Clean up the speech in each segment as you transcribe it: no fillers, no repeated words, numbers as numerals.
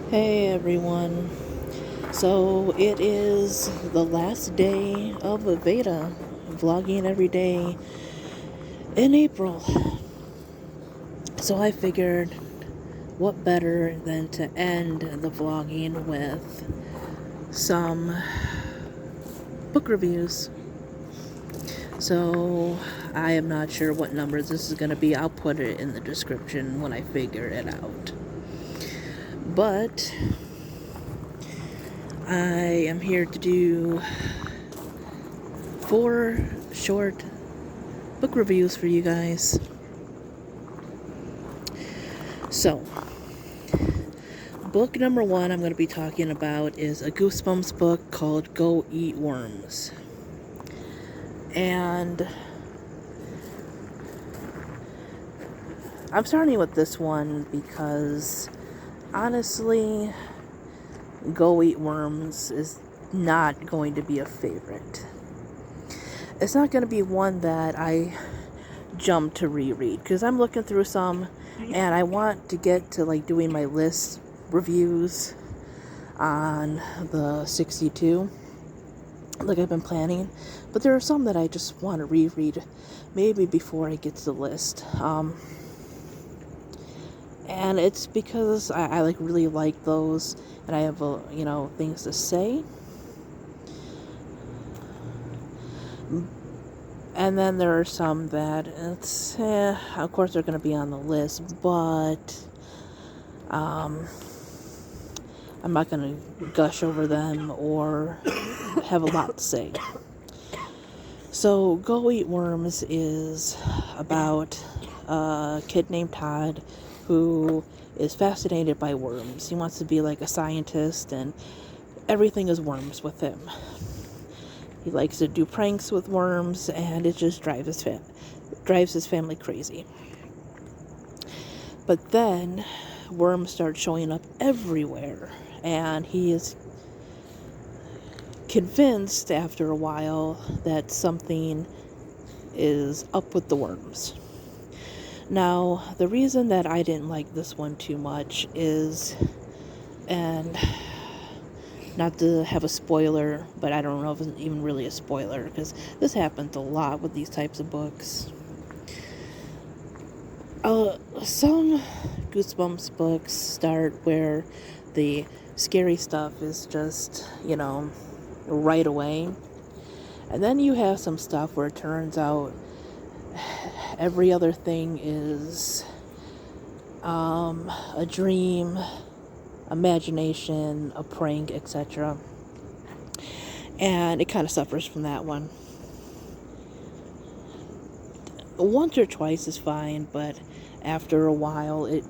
Hey everyone. So it is the last day of VEDA, vlogging every day in April. So I figured what better than to end the vlogging with some book reviews. So I am not sure what numbers this is going to be. I'll put it in the description when I figure it out. But I am here to do 4 short book reviews for you guys. So, book number 1 I'm going to be talking about is a Goosebumps book called Go Eat Worms. And I'm starting with this one because honestly, Go Eat Worms is not going to be a favorite. It's not going to be one that I jump to reread because I'm looking through some and I want to get to like doing my list reviews on the 62 like I've been planning, but there are some that I just want to reread maybe before I get to the list, and it's because I like really like those and I have things to say. And then there are some that of course they're going to be on the list, but I'm not going to gush over them or have a lot to say. So, Go Eat Worms is about a kid named Todd who is fascinated by worms. He wants to be like a scientist, and everything is worms with him. He likes to do pranks with worms, and it just drives his family crazy. But then worms start showing up everywhere, and he is convinced after a while that something is up with the worms. Now, the reason that I didn't like this one too much is, and not to have a spoiler, but I don't know if it's even really a spoiler, because this happens a lot with these types of books. Some Goosebumps books start where the scary stuff is just, right away. And then you have some stuff where it turns out every other thing is a dream, imagination, a prank, etc. And it kind of suffers from that one. Once or twice is fine, but after a while it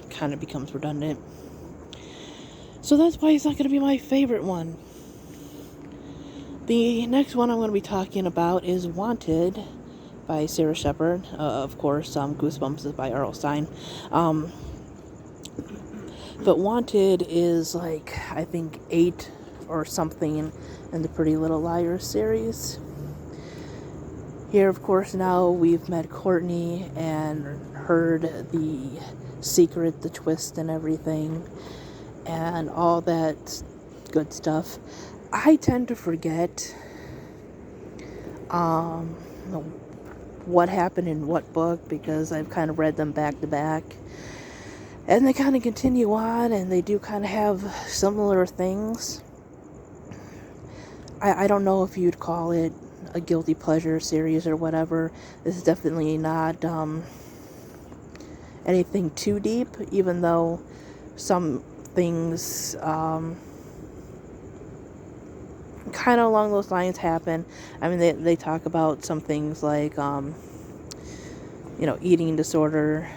kind of becomes redundant. So that's why it's not going to be my favorite one. The next one I'm going to be talking about is Wanted by Sarah Shepard. Of course, Goosebumps is by R.L. Stine. But Wanted is like, I think, 8 or something in the Pretty Little Liars series. Here, of course, now we've met Courtney and heard the secret, the twist and everything, and all that good stuff. I tend to forget what happened in what book because I've kind of read them back to back. And they kind of continue on, and they do kind of have similar things. I don't know if you'd call it a guilty pleasure series or whatever. This is definitely not anything too deep, even though some things kind of along those lines happen. I mean, they talk about some things like, eating disorder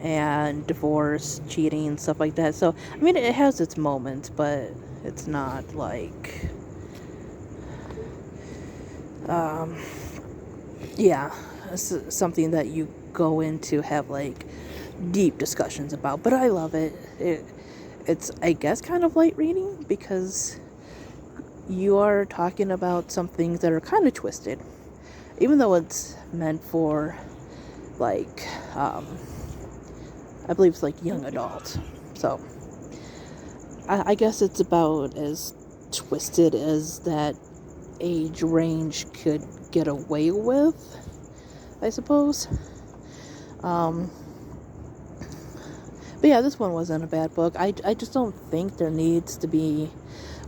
and divorce, cheating, stuff like that. So, I mean, it has its moments, but it's not like, it's something that you go in to have, like, deep discussions about. But I love it. It's, I guess, kind of light reading because you are talking about some things that are kind of twisted. Even though it's meant for, like, I believe it's like young adult. So, I guess it's about as twisted as that age range could get away with, I suppose. But yeah, this one wasn't a bad book. I just don't think there needs to be,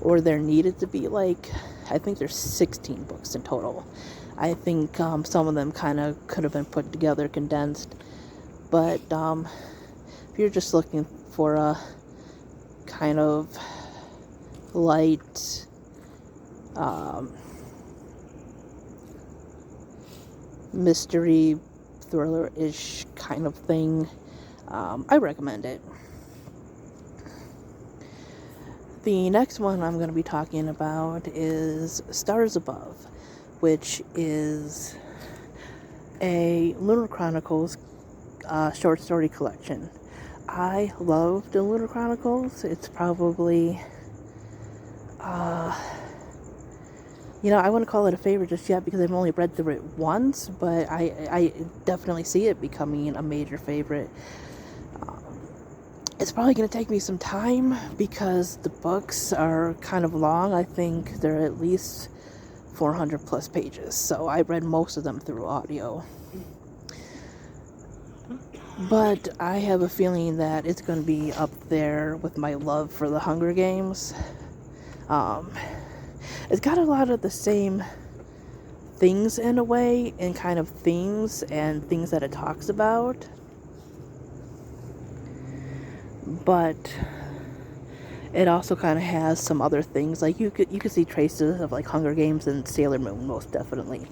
or there needed to be, like, I think there's 16 books in total. I think some of them kind of could have been put together, condensed. But if you're just looking for a kind of light, mystery, thriller-ish kind of thing, I recommend it. The next one I'm going to be talking about is Stars Above, which is a Lunar Chronicles short story collection. I love the Lunar Chronicles. It's probably, I wouldn't call it a favorite just yet because I've only read through it once, but I definitely see it becoming a major favorite. It's probably going to take me some time because the books are kind of long. I think they're at least 400 plus pages, so I read most of them through audio. But I have a feeling that it's going to be up there with my love for the Hunger Games. It's got a lot of the same things in a way, and kind of themes and things that it talks about. But it also kind of has some other things, like you could see traces of like Hunger Games and Sailor Moon, most definitely.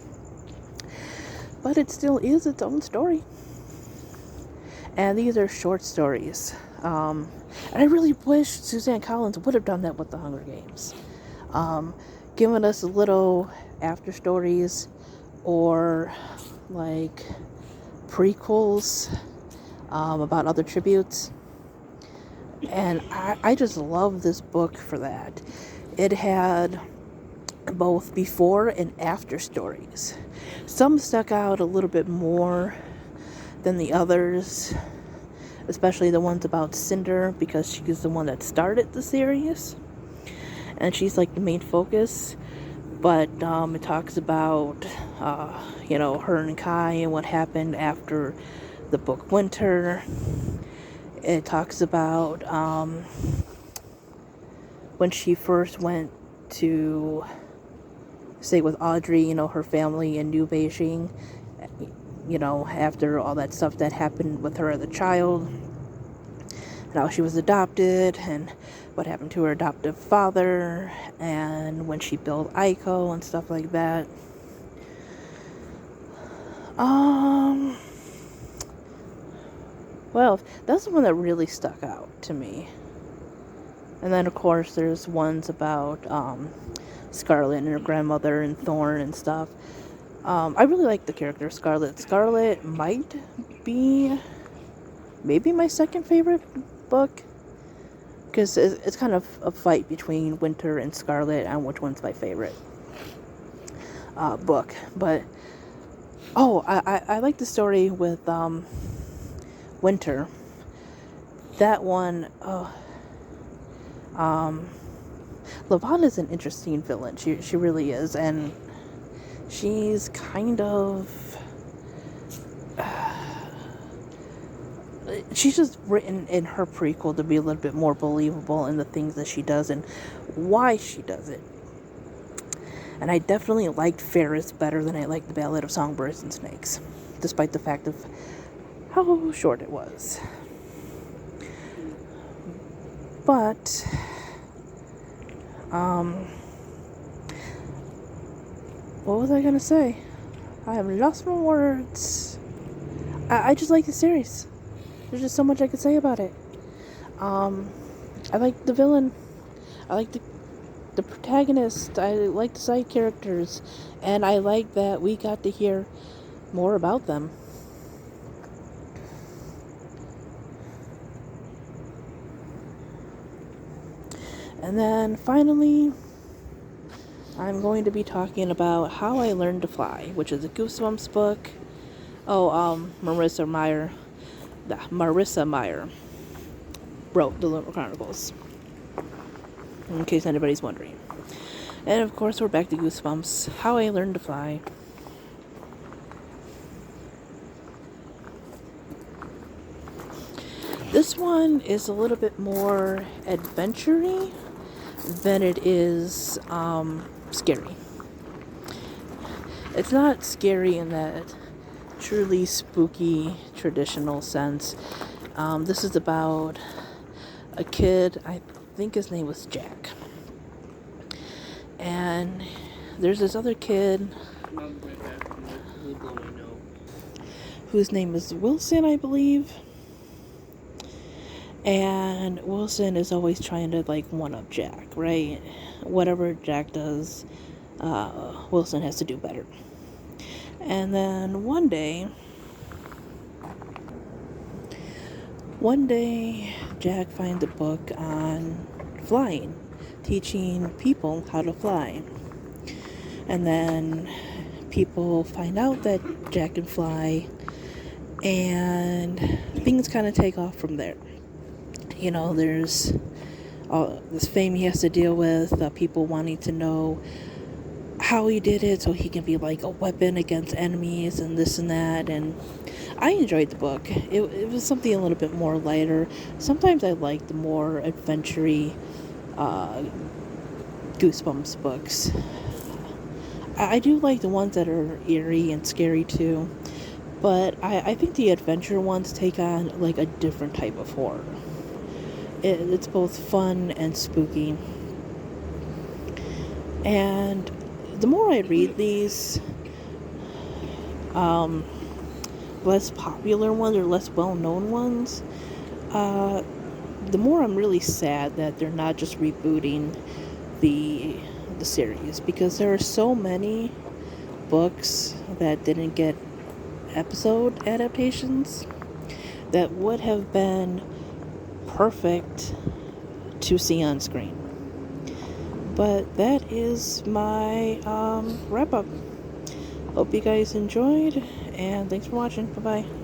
But it still is its own story. And these are short stories. And I really wish Suzanne Collins would have done that with the Hunger Games. Given us little after stories or like prequels about other tributes. And I just love this book for that. It had both before and after stories. Some stuck out a little bit more than the others, especially the ones about Cinder, because she's the one that started the series and she's like the main focus. But it talks about her and Kai and what happened after the book Winter. It talks about when she first went to stay with Audrey, her family in New Beijing, after all that stuff that happened with her as a child, and how she was adopted, and what happened to her adoptive father, and when she built Aiko and stuff like that. Well, that's the one that really stuck out to me. And then, of course, there's ones about Scarlet and her grandmother and Thorn and stuff. I really like the character of Scarlet. Scarlet might be maybe my second favorite book, because it's kind of a fight between Winter and Scarlet on which one's my favorite book. But I like the story with Winter. That one, Lavana's an interesting villain. She really is, and she's kind of she's just written in her prequel to be a little bit more believable in the things that she does and why she does it. And I definitely liked Ferris better than I liked the Ballad of Songbirds and Snakes, despite the fact of how short it was. But what was I gonna say? I have lost my words. I just like the series. There's just so much I could say about it. I like the villain. I like the protagonist. I like the side characters, and I like that we got to hear more about them. And then finally, I'm going to be talking about How I Learned to Fly, which is a Goosebumps book. Marissa Meyer wrote the Lunar Chronicles. in case anybody's wondering. And of course, we're back to Goosebumps, How I Learned to Fly. This one is a little bit more adventure-y than it is scary. It's not scary in that truly spooky traditional sense. This is about a kid, I think his name was Jack. And there's this other kid whose name is Wilson, I believe. And Wilson is always trying to like one-up Jack, right? Whatever Jack does, Wilson has to do better. And then one day, Jack finds a book on flying, teaching people how to fly. And then people find out that Jack can fly, and things kind of take off from there. You know, there's all this fame he has to deal with, people wanting to know how he did it so he can be like a weapon against enemies and this and that. And I enjoyed the book. It was something a little bit more lighter. Sometimes I like the more adventure-y Goosebumps books. I do like the ones that are eerie and scary too, but I think the adventure ones take on like a different type of horror. It's both fun and spooky. And the more I read these less popular ones or less well-known ones, the more I'm really sad that they're not just rebooting the series, because there are so many books that didn't get episode adaptations that would have been perfect to see on screen. But that is my wrap up. Hope you guys enjoyed, and thanks for watching. Bye bye.